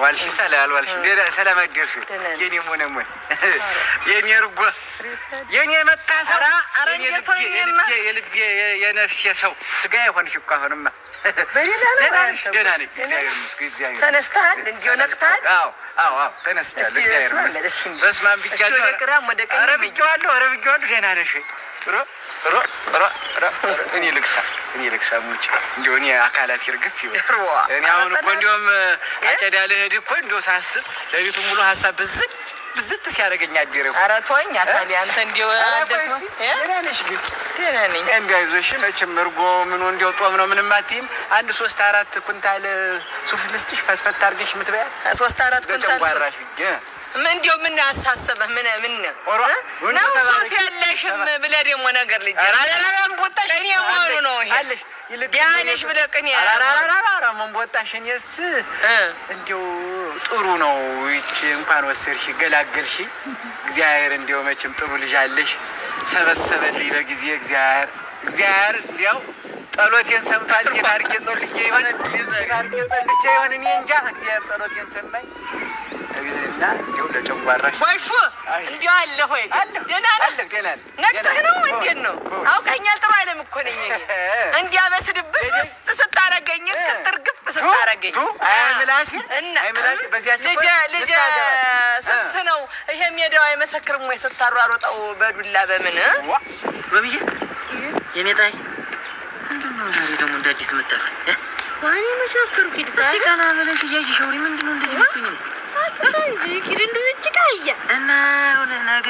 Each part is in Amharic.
والش سلام والش سلام أديرش يني مون يني رجوا يني متاسر يا نفسي يا سو سجاي وأنا شو كهرما ديناني زاير مسكين زاير تنستهل نجونكتهل تنستهل زاير بس ما بيجالو عربي ديناني شيء እኔ ልክሳ ሙጭ እንደው እኔ አካላት ይርግፍ ይወር እኔ አሁን እኮ እንደውም አጨዳ ልሄድ እኮ እንደው ሳስብ ለሊቱን ሙሉ ሐሳብ ብዝት ሲያደርገኝ አደረ እኮ ኧረ ተወኝ አካል አንተ እንደው ደግሞ ደህና ነኝ እንደው አይዞሽ መቼም እርጎ ምን እንደው ጦም ነው ምንም አትይም አንድ 3-4 ኩንታል ሱፍ ልስጥሽ ፈትፈት አድርገሽ ምትበያ 3-4 ኩንታል ምን እንደው ምን አሳሰበህ ምን ነው ሱፍ ያለሽም ብለህ ደግሞ ነገር ልጅ አራራራም ቦታሽ እኔ ማሩ ነው ይሄ ዲያነሽ ብለህ ቅኔ አራራራራ ምን ቦታሽ እኔስ እንደው ጥሩ ነው እቺ እንኳን ወሰርሽ ገላገልሽ እግዚአብሔር እንደው መቼም ጥሩ ልጅ አለሽ ሰበሰበልኝ በጊዜ እግዚአብሔር እንዲያው ጸሎቴን ሰምቷል ጌታርጌ ጸልዬ ይሆን ጌታርጌ ጸልቼ ይሆን እኔ እንጃ እግዚአብሔር ጸሎቴን ሰማኝ እና እንደው ለጨንጓራሽ ወይፉ እንዲያው አለ ሆይ ደህና ነህ ነክተህ ነው እንዴት ነው አውቀኛል ጥሩ አይደለም እኮ ነኝ እንዲያበስድብስ ስታረገኝ ክትርግፍ ስታረገኝ አይምላሲ በዚያች ልጅ ስንት ነው ይሄ ሜዳው አይመሰክርም ወይ ስታሯሩጠው በዱላ በምን ወብዬ የኔ ጣይ ምንድነው ዛሬ ደግሞ እንደ አዲስ መጣህ ዋኔ መሸፈርኩ ይድፋ እስቲ ቀና ብለሽ እያየሽው ምንድነው እንደዚህ ምትኝ እንጂ ኪሪንዱ እጭቃያ እና ሆነ ነገ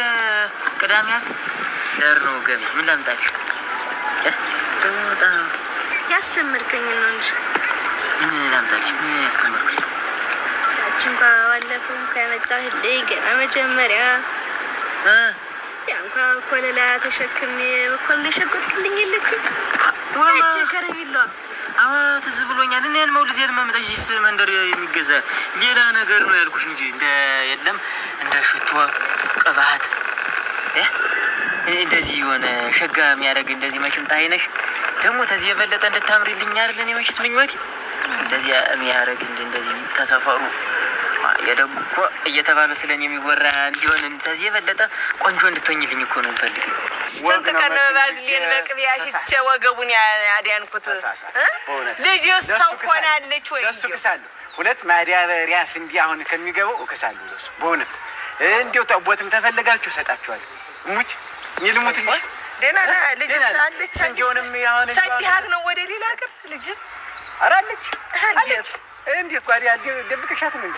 ቅዳሜ ዳር ነው ገቢ ምን ላምጣልሽ ደሞታ ያስተምርከኝ ነው እንጂ ምን ላምጣልሽ ምን ያስተምርኩሽ አንቺም ባለፈው ከመጣህ ገና መጀመሪያ ያንኳ ኮለላ ተሸክሜ በኮሌ ሸጎጥልኝ የለችም ወላሂ ከረቢሏ ትዝ ብሎኛል እኔን መውልዜን ማምጣሽስ መንደር የሚገዛ ሌላ ነገር ነው ያልኩሽ እንጂ እንደ የለም እንደ ሽቶ ቅባት እንደዚህ የሆነ ሸጋ የሚያደርግ እንደዚህ መቼም ጣይነሽ ደግሞ ተዚህ የበለጠ እንድታምሪልኝ አይደል እኔ መቼስ ምኞቴ እንደዚህ የሚያደርግ እንደዚህ ተሰፈሩ የደጉ እኮ እየተባለ ስለኔ የሚወራ ቢሆን እንደዚህ የበለጠ ቆንጆ እንድትሆኝልኝ እኮ ነው የምፈልገው ስንት ቀን ባዝሊን በቅቢያ ሽቼ ወገቡን ያዳንኩት ልጅ ሰው ሆናለች ወይ እሱ ክሳለሁ ሁለት ማዳበሪያስ እንዲ አሁን ከሚገባው እከሳለሁ በእውነት እንዴው ታቦትም ተፈልጋችሁ ሰጣችኋል ሙጭ ይልሙት ደና ልጅ አለች እንዴውንም ያሁን ሰዲሃት ነው ወደ ሌላ ሀገር ልጅ አራለች እንዴት ጓዲያ ደብቀሻት ምን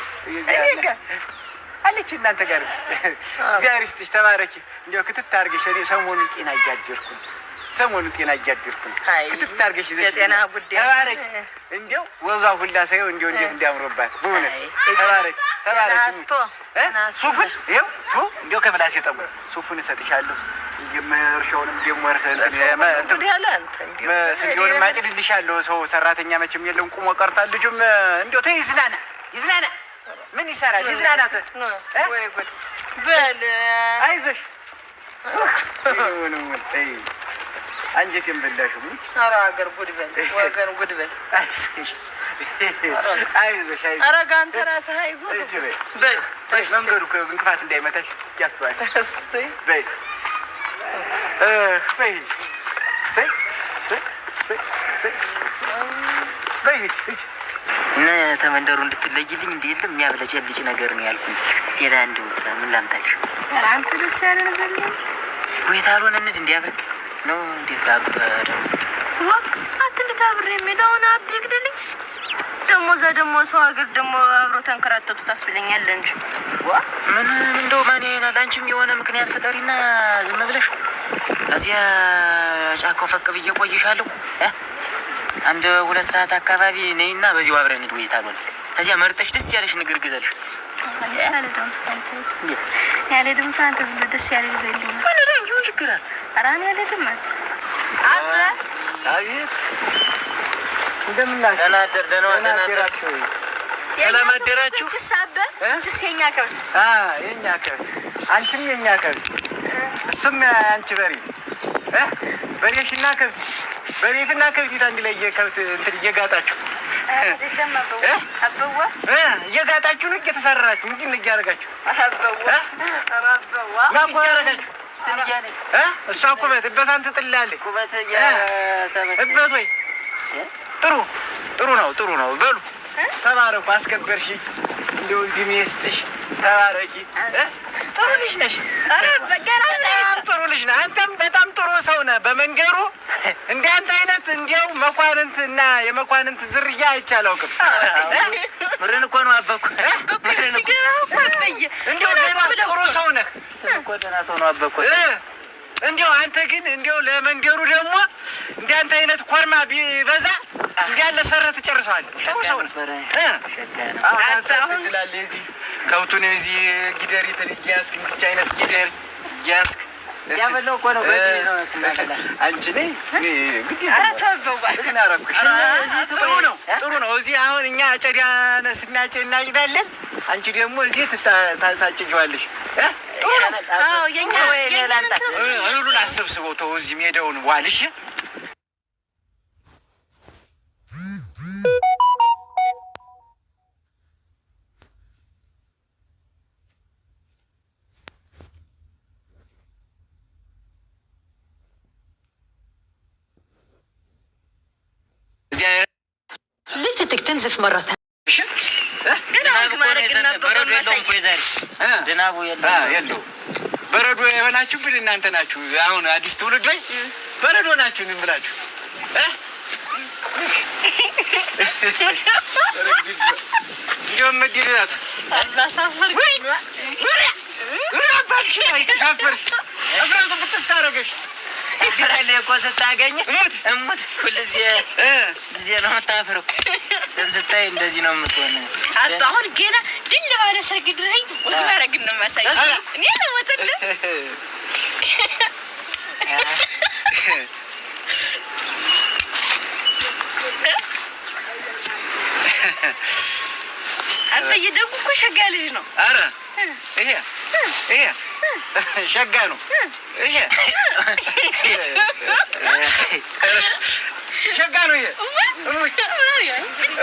እኔ ጋር አለች እናንተ ጋር እግዚአብሔር ይስጥሽ ተባረኪ እንዴው ክትት አድርገሽ እኔ ሰሞኑን ጤና እያደርኩኝ ክትት አድርገሽ የጤና ጉዳይ ተባረኪ እንዴው ወዟ ሁላ ሳይው እንዴው እንዲያምሮባት በእውነት ተባረኪ ሱፉን ይኸው እንዴው ከምላስ የጠሙ ሱፉን እሰጥሻለሁ የመርሻውንም ደሞርሰን ስንዴውንም አጭድልሻለሁ ሰው ሰራተኛ መቼም የለም ቁሞ ቀርቷል ልጁም እንዴው ተይ ይዝናና ምን ይሰራል ይዝናናት ወይ ጉድ በል አይዞሽ አንጀቴን በላሽም ኧረ ሀገር ጉድ በል ወገን ጉድ በል አይዞሽ ኧረ ጋንተ ራስህ አይዞህ በል መንገዱ እንቅፋት እንዳይመታሽ ያስተዋል በይ በይ እና ተመንደሩ እንድትለይልኝ እንደ የለም የሚያብለጨልጭ ነገር ነው ያልኩኝ ሌላ እንደው ምን ላምጣልሽ አንተ ደስ ያለ ዘለ ወይ ታልሆነ እንድ እንዲያብር ነው እንዴት አብረው አትልታብር የሚዳውን አብይግድልኝ ደግሞ ሰው ሀገር ደግሞ አብሮ ተንከራተቱ ታስብለኛል እንጂ ምን እንደው ማን ይሄናል አንቺም የሆነ ምክንያት ፈጠሪና ዝም ብለሽ እዚያ ጫካው ፈቅ ብዬ ቆይሻለሁ አንድ 2 ሰዓት አካባቢ ነይና በዚሁ አብረን እንድ ወይታሉን ከዚያ መርጠሽ ደስ ያለሽ ነገር ገዛልሽ ያለ ደምታ አንተ ዝም ደስ ያለ ይዘልኝ ምን ደንዩ ይችላል አራን ያለ ደምት አብረ አቤት እንደምናሽ ደናደራችሁ ሰላም አደራችሁ ተሳበ ጭሴኛ ከብት የኛ ከብት አንቺም የኛ ከብት እሱም አንቺ በሬሽና ከብት በሬትና ከብት አንድ ላይ የከብት እንትን እየጋጣችሁ እየጋጣችሁ እየተሰራራችሁ ምንድን ነው እያደረጋችሁ? እሷ ኩበት እበቷን ትጥላለች። እበት ወይ ጥሩ ነው። በሉ ተባረኩ። አስከበርሽ እንደው እድሜ ይስጥሽ። ተባረኪ። ጥሩ ልጅ ነሽ። በጣም ጥሩ ልጅ ነህ። አንተም በጣም ጥሩ ሰው ነህ። በመንገሩ እንደ አንተ አይነት እንዲያው መኳንንት እና የመኳንንት ዝርያ አይቼ አላውቅም። ምርን እኮ ነው አበኩ። እንዲያው ጥሩ ሰው ነህ። ደህና ሰው ነው አበኩ። እንዲያው አንተ ግን እንዲያው ለመንገሩ ደግሞ እንደ አንተ አይነት ኮርማ ቢበዛ እንዲያለ ሰረት ጨርሰዋል። ጥሩ ሰው ነህ። አሁን እዚህ ከብቱን እዚህ ጊደሪትን እያያዝክ እንግዲህ አይነት ጊደር እያያዝክ ያበለው እኮ ነው። በዚህ ነው ስናገላ አንቺ ነኝ እንግዲህ ጥሩ ነው። እዚህ አሁን እኛ አጨዳ ስናጭድ እናጭዳለን። አንቺ ደግሞ እዚህ ታሳጭጂዋለሽ። ጥሩ ነው። አዎ የኛ እህሉን አሰብስበው ተው እዚህ ሜዳውን ዋልሽ። ليه بدك تنزف مرة ثانية؟ ዝናቡ የለው በረዶ የሆናችሁ ግን እናንተ ናችሁ። አሁን አዲስ ትውልድ ላይ በረዶ ናችሁ ምን ብላችሁ እንዲሁም መዲናት አባሳፈር አባትሽ ላይ ካፈር አፍራቱ ብትሳረገሽ ፍራለ እኮ ስታገኝ እሙት ሁልጊዜ ጊዜ ነው የምታፍረው። ስታይ እንደዚህ ነው የምትሆነ። አሁን ገና ድል ባለ ሰርግ ድረኝ ወግ ማድረግ ነው ማሳይ እኔ ነው ወተለ አንተ የደጉ እኮ ሸጋ ልጅ ነው። ኧረ ይሄ ሸጋ ነው። ይሄ ሸጋ ነው። ይሄ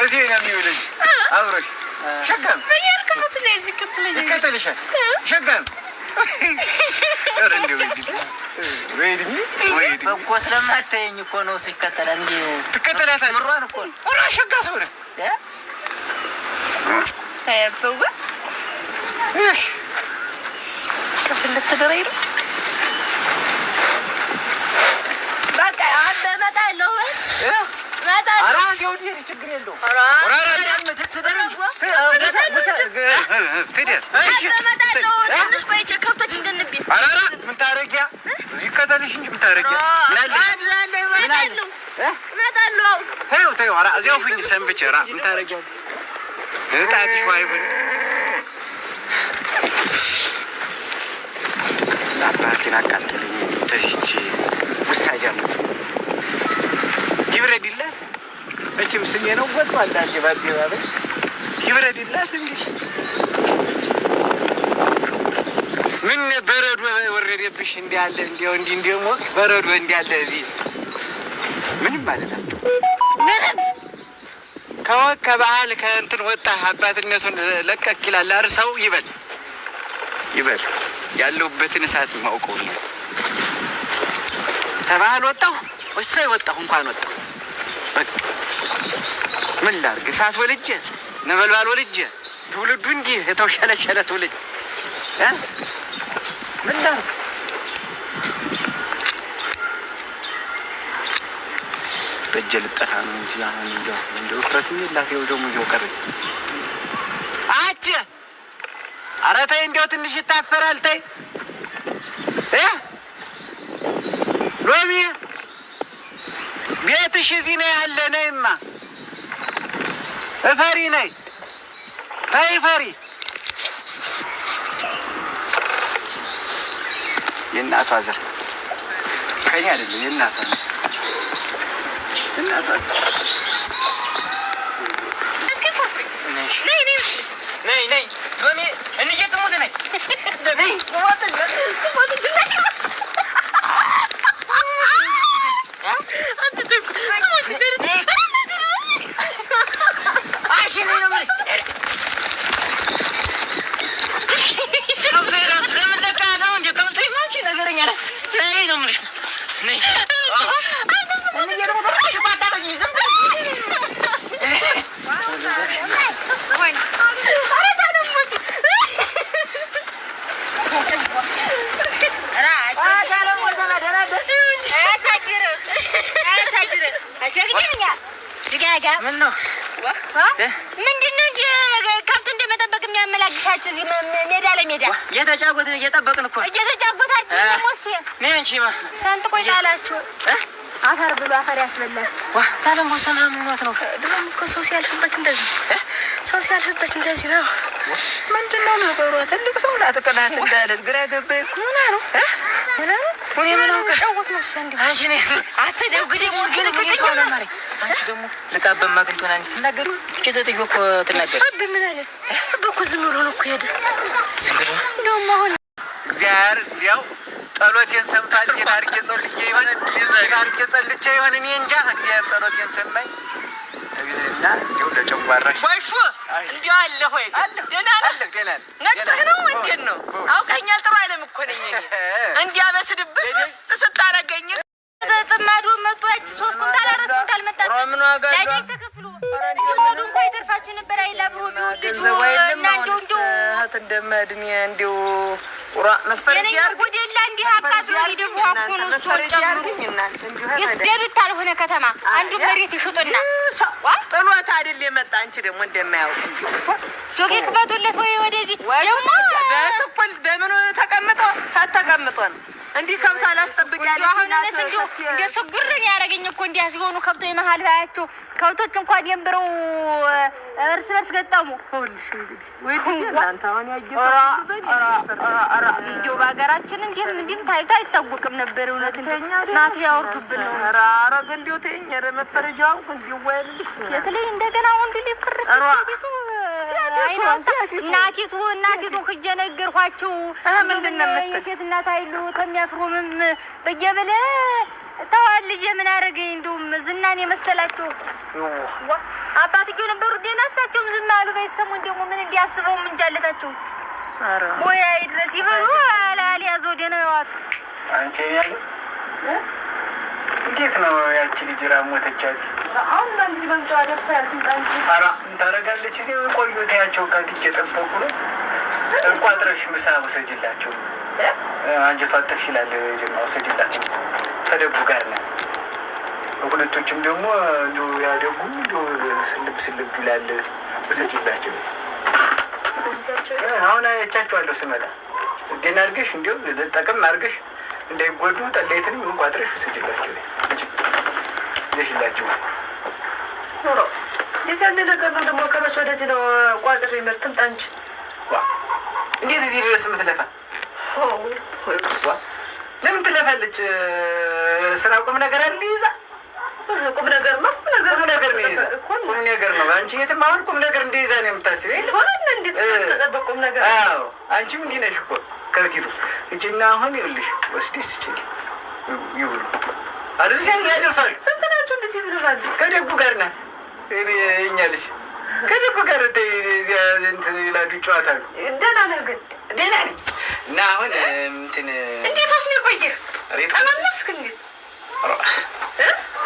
እዚህ ነው የሚውልኝ አብሮሽ ሸጋ ነው። በየርከት ላይ እዚህ ይከተልሻል። ሸጋ ነው። ኧረ እንደው ወይ እኮ ስለማታየኝ እኮ ነው ሲከተላት እንዴ ትከተላታለህ። ምሯን እኮ ነው። ኧረ ሸጋ ሰው ነህ። አያበው ከፍል ተደረይ ነው በቃ አንተ መጣለው መጣለው አራስ ይወዲ ችግር የለው ምን ታረጊያ ይከተልሽ እንጂ ምን ታረጊያ ተይው ኧረ እዚያው ሁኚ ሰንብቼ ኧረ ምን ታረጊያ እጣትሽ ዋይብን አባቴን አቃጠለኝ። ተስቼ ውሳጃ ነው ይብረድላት። መቼም ስሜ ነው ወጥቷል አንዴ በአደባባይ ይብረድላት። እንግዲህ ምን በረዶ ወረደብሽ እንዲያለ እንዲያው እንዲያው በረዶ እንዲያለ እዚህ ምንም ማለት ነው። ምንም ከባህል ከእንትን ወጣ አባትነቱን ለቀቅ ይላል። አርሰው ይበል ያለሁበትን እሳት ማውቀው ነው። ተባህል ወጣሁ ወሳይ ወጣሁ እንኳን ወጣሁ። በቃ ምን ላድርግ? እሳት ወልጄ ነበልባል ወልጄ ትውልዱ እንዲህ የተውሸለሸለ ትውልድ ምን ላድርግ? በእጄ ልጠፋ ነው እንጂ አሁን እንደው እፍረትም የላት። ይኸው ደግሞ እዚያው ቀረኝ። ኧረ ተይ እንዲያው ትንሽ ይታፈራል። ተይ ሎሚ ቤትሽ እዚህ ነው ያለ። ነይማ እፈሪ ነይ። ተይ ፈሪ። የእናቷ ዘር ከእኔ አይደለም የእናቷ ነው። የእናቷ ዘር ነይ ሎሚ እንዬ ትሙት ነይ ነው የምልሽ። ነይ ምንድን ነው እንጂ ከብት እንደመጠበቅ የሚያመላግሳችሁ እዚህ ሜዳ ለሜዳ እየተጫወትን እየጠበቅን እኮ እየተጫወታችሁ ደሞስ ሰንጥቆ ይጣላችሁ። አፈር ብሎ አፈር ያስበላል። ታለም ሰላም ሆኗት ነው። ድሮም እኮ ሰው ሲያልፍበት እንደዚህ ሰው ሲያልፍበት እንደዚህ ነው። ምንድን ነው ነገሩ? ትልቅ ሰው ናት ቅላት እንዳለል ግራ ገባኝ እኮ ሆና ነው ሆኔ ምን ነው ጫወት ነው ሰንዲ አንቺ ነሽ አትደውግዴ ግን ይቷለ ማሪ አንቺ ደግሞ ልቃበማ ግንቶና አንቺ ትናገሩ እቺ ዘጥዮ እኮ ትናገር አብ ምን አለ እኮ ዝም ብሎ ነው እኮ ሄደ ዝም ብሎ እንደውም አሁን እግዚአብሔር እንዲያው ጸሎቴን ሰምቷል። የታርጌ ጸልቼ ይሆን የታርጌ ጸልቼ ይሆን እኔ እንጃ። እግዚአብሔር ጸሎቴን ሰማኝ እና እንዲያው ለጨንጓራሽ ወይፉ እንዲያው አለ ሆይ ደህና ነህ? ነቅተህ ነው እንዴት ነው? አውቀኛል። ጥሩ አይለም እኮ ነኝ እኔ እንዲያበስድብህ ስታረገኝ ተጠማዱ መጥቷች 3 ኩንታል 4 ኩንታል መጣጣ ዳጃጅ ተከፍሎ ልጆቹ እንኳን ይተርፋችሁ ነበር። አይላብሩ ቢውልጁ እና እንደው እንደማድን እንደው ቁራ ነበር ያር ወደላ እንዲህ አቃጥሎ ሊደፉ አኮ ነው ጨምሩ ይስደዱት አልሆነ ከተማ አንዱ መሬት ይሽጡና ጥሎት አይደል የመጣ አንቺ ደግሞ እንደማያውቅ ሶጌ ክፈቱለት ወይ ወደዚህ ደግሞ በትኩል በምን ተቀምጦ ነው እንዲህ ከብት አላስጠብቅ ያለችና እንደ ስጉርን ያረገኝ እኮ እንዲያ ሲሆኑ ከብቶ የመሃል ባያቸው ከብቶች እንኳን የምብረው እርስ በርስ ገጠሙ። ሁልሽ እንግዲህ ወይ እናንተ አሁን ያየው እንዲሁ በሀገራችን እንዴት ታይቶ አይታወቅም ነበር። እውነት ናት ያወርዱብን ነው። ኧረ እንዲሁ ተይኝ። ኧረ መፈረጃው እንዲሁ ወይልስ የትለይ እንደገና ወንድ ሊፍርስ እናቲቱ ክጀ ነገርኳቸው። ምንድነው የሴት እናት አይሉ ከሚያፍሩምም በየበለ ተዋል ልጅ ምን አረገኝ። እንደውም ዝናን የመሰላቸው አባትየው ነበሩ ደህና እሳቸውም ዝም አሉ። በሰሙን ደግሞ ምን እንዲያስበው ምን ጃለታቸው ወይ አይድረስ ይበሉ አልያዘው ደህና ዋት አንቺ ያለ እንዴት ነው ያቺ ልጅ ራሞተቻች? አሁን እንግዲህ በምጫዋ ደርሶ ያልተንጣን አራ እንታረጋለች እዚህ ቆዩ ታያቸው ከትኬ ጠብቁ ነው እንቋጥረሽ ምሳ ወሰጅላቸው አንጀቷ ተሽላል ጀማ ወሰጅላቸው ተደቡ ጋር ነው። ሁለቶችም ደግሞ ያደጉ ስልብ ይላል ወሰጅላቸው አሁን አይቻቸዋለሁ ስመጣ ግን አድርገሽ እንዲሁ ጠቅም አድርገሽ እንዳይጎዱ ጠላይትንም እንቋጥረሽ ወሰጅላቸው ይሽላችሁ ኖሮ የዛኔ ነገር ነው። ደግሞ ከመቼ ወደዚህ ነው ቋጥሬ ምርትም ጣንች እንዴት እዚህ ድረስ የምትለፋ ለምን ትለፋለች? ስራ ቁም ነገር አለ ይዛ ቁም ነገር ነው ይዛ ቁም ነገር ነው። አንቺ የትም አሁን ቁም ነገር እንደይዛ ነው የምታስበው አይደል? ሆነ እንዴት ተጠበቅ ቁም ነገር አዎ አንቺም እንዲህ ነሽ እኮ ከብቲቱ እጅና አሁን ይኸውልሽ ወስደሽ ስጪኝ ይሁን አድርሰን ያደርሳል። ስንት ናቸው እንዴት ይብራሉ? ከደጉ ጋር ናት እኛ ልጅ ከደጉ ጋር እዚያ እንትን ይላሉ ይጫወታሉ። ደህና ነህ ግን? ደህና ነኝ እና አሁን እንትን እንዴት አስነ ቆየህ? ተመለስክ እንዴ?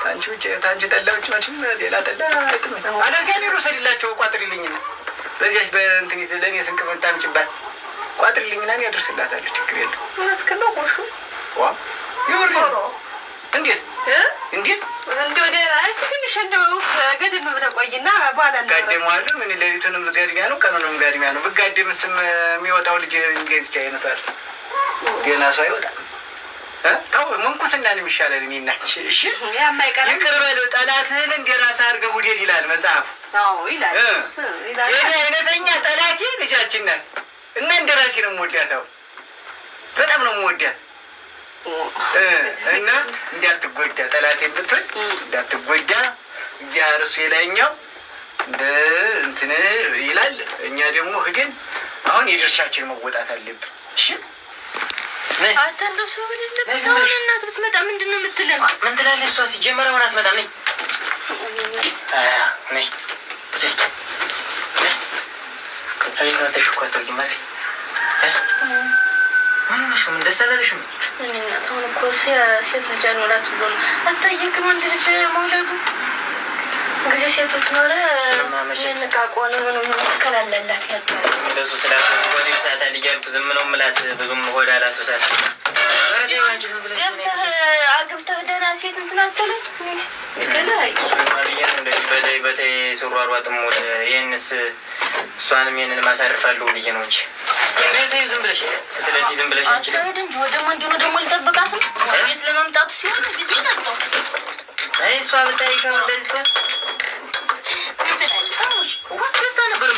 ታንቺ ውጭ ታንቺ ጠላዎች ማችን ሌላ ጠላ አይጥም አለዚያ ነው ወሰድላቸው ቋጥሪልኝ በዚያች በእንትን ለኔ ስንቅ መጣምጭባት ቋጥሪልኝና እኔ አደርስላታለሁ። ችግር የለም። እውነት ከነው ጎሹ ዋ ይወር እንዴት እንደው ደህና እስኪ ትንሽ እንደው ውስጥ ገደም ብለህ ቆይና በኋላ ነው ጋደማለሁ። ምን ለሊቱንም ጋድሚያ ነው ቀኑንም ጋድሚያ ነው። ብጋደምስም የሚወጣው ልጅ እንገዝቻ አይነታል ገና ሰው አይወጣም። ታው መንኩስና ነው የሚሻለው እኔና እሺ ያማይቀር ይቅር በለው ጠላትህን እንደራስህ አድርገህ ውደድ ይላል መጽሐፉ። አዎ ይላል የኔ አይነተኛ ጠላቴ ልጃችን ናት እና እንደራሴ ነው የምወዳት። በጣም ነው የምወዳት እና እንዳትጎዳ ጠላቴን ብትሆን እንዳትጎዳ እግዚአብሔር እሱ የላይኛው እንትን ይላል። እኛ ደግሞ ሂደን አሁን የድርሻችን መወጣት አለብን። እሺ አንተ እንደው ሰው ልልህ ነው እናት ብትመጣ ምንድነው የምትለን? ምን ትላለች እሷ? ሲጀመር ሆነ አትመጣም። ነይ ነይ አይ ታተሽ እኮ አትወጂም አይደል? ምንሽም እንደሰለልሽም አሁን እኮ ሴት ልጅ አልወላት ብሎ ነው አታየቅም። ወንድ ልጅ መውለዱ ጊዜ ሴቶች ኖረ የንቃቆን ሆኖ ከላለላት ነበር። እንደሱ ስላት ወደ ሰዓት አልያልኩ ዝም ነው ምላት ብዙም ሆዳ አላስብሳት ገብተህ አግብተህ ደህና ሴት እንትን አትልም ይገላል። እንደዚህ በላይ በተይ ስሯሯጥም ወደ ይህንስ እሷንም ይህንን ማሳርፋለሁ ብዬ ነው እንጂ ዝም ብለሽ ስትለፊ ዝም ብለሽ አንቺ እንጂ ወደሞ እንዲሁ ደግሞ ልጠብቃት ነው ቤት ለመምጣቱ ሲሆን ጊዜ መጣው። አይ እሷ ብታይ ከሆነ እንደዚህ ቶ ደስታ ነበር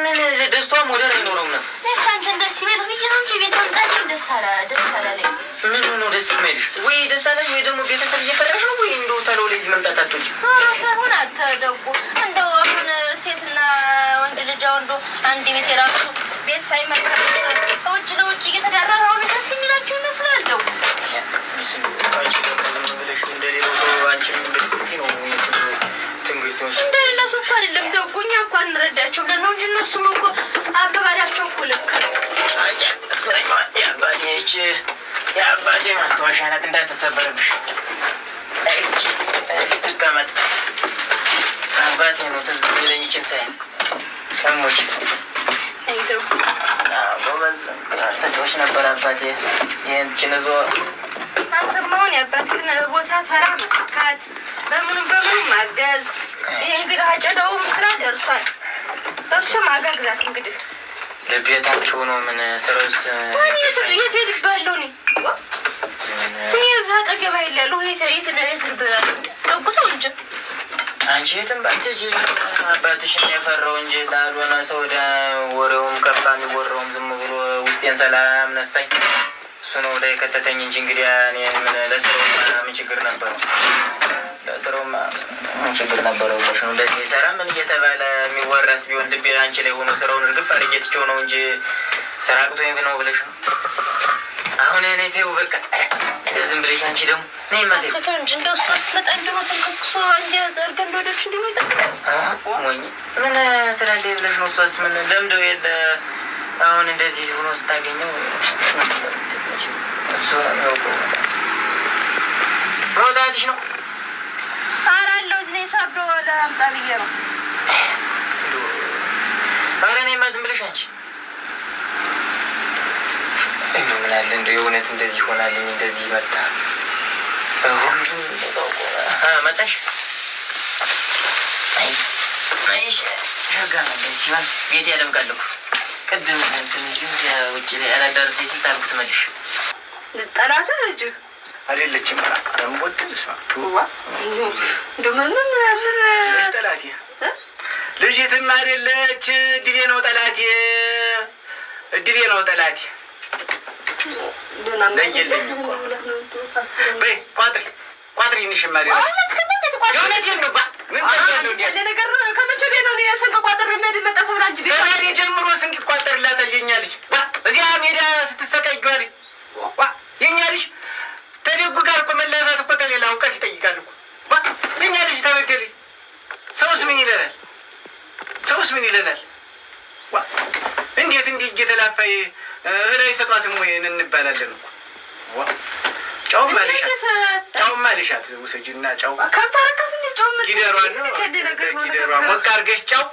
ምን ደስቷም ወደር አይኖረውም ነው አንተን ደስ ይበል ብዬ ነው እንጂ ቤት መምጣት ደስ አላለኝ። ምን ነው ደስ የሚልሽ? ወይ ደስ አለሽ ወይ ደግሞ ቤተሰብ እየፈለግሽ ነው ወይ እንደው ተለው ላይ መምጣት አትወጪ? ሳይሆን አትደጉ እንደው አሁን ሴትና ወንድ ልጅ እንደው አንድ ቤት የራሱ ቤት ሳይመሰረት ከውጭ ለውጭ እየተዳረሩ አሁን ደስ የሚላቸው ይመስላል። ደው አንቺ ደግሞ ዝም ብለሽ እንደሌላው ሰው አንቺም እንደዚህ ነው ትንግርቶች እንደሌላው ሰው እኮ አይደለም። ደጉ እኛ እኮ እንረዳቸው ብለን ነው እንጂ እነሱም እኮ አባባላቸው እኮ ልክ ነው። የአባቴ ማስታወሻ ናት እንዳትሰበርብሽ። ስትቀመጥ አባቴ ነው ትዝ የሚለኝ ይችን ሳይ ቀሞች ጎበዝ ተጫዎች ነበር አባቴ። ይህችን ዞ አንተማ አሁን የአባትህን ቦታ ተራ መካት በምኑም ማገዝ። ይህ እንግዲህ አጨዳውም ስራ ደርሷል። እሱም አጋግዛት እንግዲህ ለቤታችሁ ነው። ምን ስራውስ የት ሄድብሃለሁ? እኔ እዛ አጠገባ የላለሁ። የት ሄድብሃለሁ? ጠቁተው እንጂ አንቺ የትም ባትሄጂ አባትሽን የፈራው እንጂ ላልሆነ ሰው ወደ ወሬውም ከፋ የሚወራውም ዝም ብሎ ውስጤን ሰላም ነሳኝ። እሱ ነው ወደ ከተተኝ እንጂ እንግዲህ እኔ ምን ለስራውማ ምን ችግር ነበረው? ለስራውማ ምን ችግር ነበረው ብለሽ ነው እንደዚህ ሰራ ምን እየተባለ የሚወራስ ቢሆን ልቤ አንቺ ላይ ሆኖ ስራውን እርግፍ አድርጌ ትቼው ነው እንጂ ስራ አቅቶኝ ነው ብለሽ ነው። አሁን እኔ ተይው በቃ ዝም ብለሽ አንቺ ደግሞ ነይ ማቴ እንጂ እንደው እሷ ስትመጣ እንደው ተንከስክሶ አንዴ አድርገን እንደወደድሽ እንደው ይጠብቃል። ሞኝ ምን ትላለች ብለሽ ነው? እሷስ ምን ለምደው የለ አሁን እንደዚህ ሆኖ ስታገኘው እሱ ነው ሮዳትሽ ነው። ኧረ አለው እዚህ ሳብዶ ለአምጣ ብዬ ነው። ኧረ እኔማ ዝም ብለሽ አንቺ ምን አለ እንደው የእውነት እንደዚህ ይሆናልኝ እንደዚህ መጣ ሁሉም ታውቆ መጣሽ። አይ ሸጋ እንደዚህ ሲሆን ቤት ያደምቃል እኮ ቅድም ውጭ ላይ ያላዳርሰ ሲል ታልኩት መልሽ ጠላታ ልጅ አይደለችም ደምቦትልሽ ምን ጠላቴ ልጅትም አይደለች። እድሌ ነው ጠላቴ፣ እድሌ ነው ጠላቴ። ለየለኝ እኮ በይ ቋጥሪ ቋጥሪ ንሽማ ከዛሬ ጀምሮ ስንቅ ይቋጠርላታል። የኛ ልጅ እዚያ ሜዳ ስትሰቃይ ጓሪ የኛ ልጅ ተደጉ ጋር እኮ መለባት እኮ ተሌላ እውቀት ይጠይቃል እኮ የኛ ልጅ ተበደለ። ሰውስ ምን ይለናል? ሰውስ ምን ይለናል? እንዴት እንዲህ እየተላፋይ እህል አይሰጧትም ወይ እንባላለን እኮ። ጨውም አልሻት ጨውም አልሻት ውሰጂና ጨው ጊደሯ ሞቅ አድርገሽ ጨው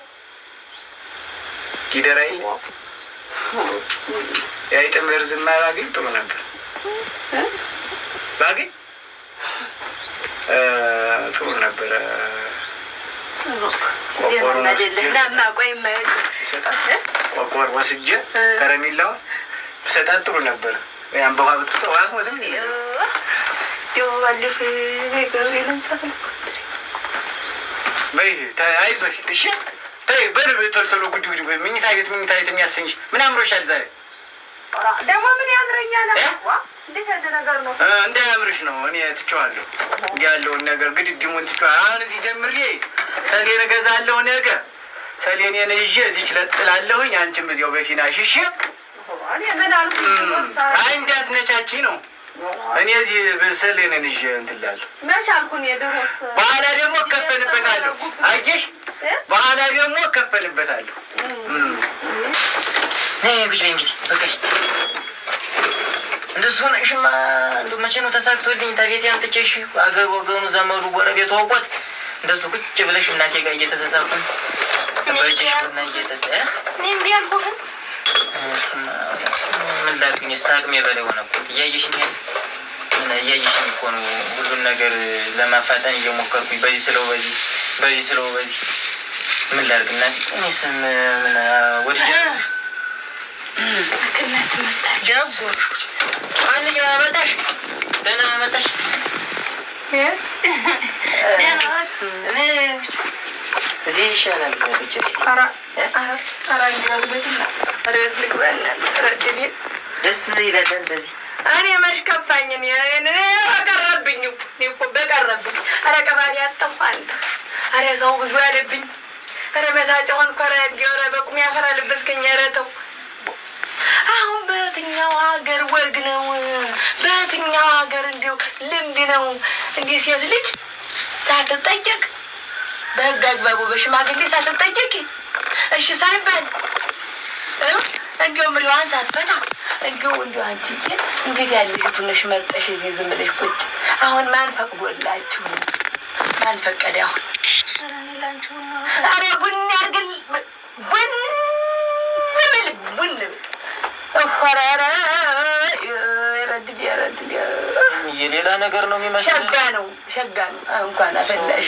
ጊደራይ የአይጥም እርዝማ ባገኝ ጥሩ ነበር። ባገኝ ጥሩ ነበረ። ቆቆር ወስጄ ከረሜላውን ብሰጣት ጥሩ ነበረ። ያን በኋላ ብትጠው አትሞትም። በይ አይዞሽ እሺ። ተይ በል ቶሎ ቶሎ ጉድ ጉድ መኝታ ቤት የሚያሰኝሽ ምን አምሮሻል ዛሬ? ደግሞ ምን ያምረኛል? እንዴት ያለ ነገር ነው? እንዳያምርሽ ነው። እኔ ትቼዋለሁ ያለውን ነገር ግድድሙን ትቼዋለሁ። አሁን እዚህ ጀምሬ ሰሌን እገዛለሁ። ነገ ሰሌኔን ይዤ እዚች ለጥላለሁኝ። አንቺም እዚያው በፊናሽ እሺ። እኔ ምን አልኩ? አይ እንዳትነቻቺ ነው እኔ እዚህ በሰሌንን ይዤ እንትን እላለሁ። መች አልኩኝ የድሮስ በኋላ ደግሞ እከፈልበታለሁ። አየሽ፣ በኋላ ደግሞ እከፈልበታለሁ። ቁጭ በይ እንግዲህ በቃ እንደሱ ሆነሽማ እንደው መቼ ነው ተሳክቶልኝ ተቤቴ አምጥቼሽ አገር ወገኑ ዘመዱ ጎረቤቱ አውቆት እንደሱ ቁጭ ብለሽ እናቴ ጋር እየተሳሳቅን በእጅሽ ቡና እየጠጣ እኔም ቢያልኩህም እሱማ ምን ላድርግ ስታቅሜ በላይ ሆነ እኮ እያየሽኝ እያየሽኝ እኮ ነው ሁሉን ነገር ለማፋጠን እየሞከርኩኝ በዚህ ስለው በዚህ ምን ላድርግ እናቴ እኔስ ምን ወድጄ አክነት መጣች አንዴ መጣሽ ደህና መጣሽ እዚህ ይሻላል ብቻ ደስ ይላል እንደዚህ እኔ መች ከፋኝ በቀረብኝ እኮ በቀረብኝ ኧረ ቀባሪ አጠፋ አንተ ኧረ ሰው ብዙ ያለብኝ ኧረ መሳጭ ሆንኩ ኧረ እንዲያው ኧረ በቁም ያፈራ ልበስከኝ ኧረ ተው አሁን በየትኛው ሀገር ወግ ነው በየትኛው ሀገር እንዲሁ ልምድ ነው እንዲህ ሴት ልጅ ሳትጠየቅ በህግ አግባቡ በሽማግሌ ሳትጠየቂ እሺ ሳይባል እንዲሁ ምሪዋን ሳትፈታ እንዲሁ አንቺ እንዴት ያለሽቱ ነሽ መጠሽ እዚህ ዝም ብለሽ ቁጭ አሁን ማን ፈቅዶላችሁ ማን ፈቀደ አሁን ኧረ ቡን ያርግል ቡን የሌላ ነገር ነው የሚመስለው ሸጋ ነው እንኳን አፈላሽ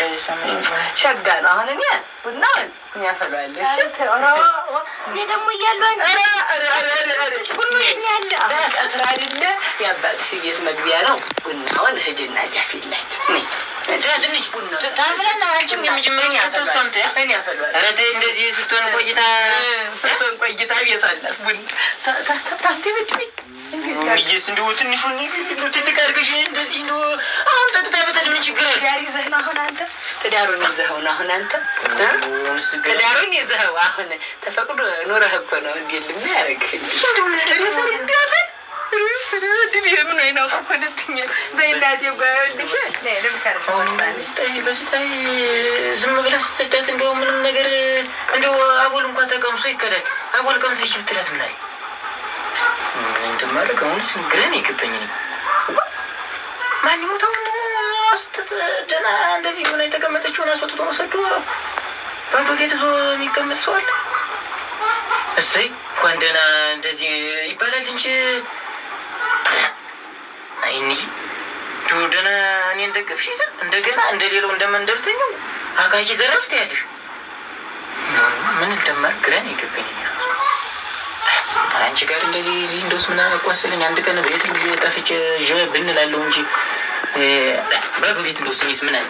ሸጋ ነው አሁን እኔ ቡናውን እኔ አፈላዋለሁ እኔ ደግሞ እያሉ ቀጥር አይደለ የአባትሽ ቤት መግቢያ ነው ቡናውን ሂጂና እዚያ ፊት ትንሽ ቡና ታፍለና አንቺም የመጀመሪያ ተሰምተ እኔ አፈላዋለሁ ኧረ ተይ እንደዚህ ስትሆን ቆይታ ቤት አላት ቡና ታስደብድብኝ ይስ እንደው ትንሹን ትልቅ አድርገሽ እንደዚህ እንደው አሁን ጠጥታ በተድ ምን ችግር አለ? ትዳር ይዘህ ነው አሁን አንተ ትዳሩን ይዘኸው ነው አሁን አንተ ትዳሩን ይዘኸው አሁን ተፈቅዶ ኖረህ እኮ ነው እንዴት ልሚያደርግህ ምን ነው ኮለትኛ በእናቴ ጓልሽ በስታይ ዝም ብላ ስትሰዳት እንደው ምንም ነገር እንደው አቦል እንኳን ተቀምሶ ይከዳል። አቦል ቀምሰሽ ብትላት ምን አለ እንትን ማድረግ አሁንስ ግረን ይገባኝ ነኝ ማን ይሞታው ደህና እንደዚህ ሆና የተቀመጠችውን አስወጥቶ መሰዶ ባዶ ቤት ይዞ የሚቀመጥ ሰው አለ? እሰይ እንኳን ደህና እንደዚህ ይባላል እንጂ አይኒ ደህና እኔ እንደገፍሽ ይዘን እንደገና እንደሌለው እንደመንደርተኛው አጋጂ ዘረፍት ያለሽ ምን እንደማር ግረን ይገባኝ አንቺ ጋር እንደዚህ እዚህ እንደውስ ምናምን አቋስለኝ አንድ ቀን ቤት ጠፍቼ ብንላለሁ እንጂ ባዶ ቤት እንደውስ ምን አለ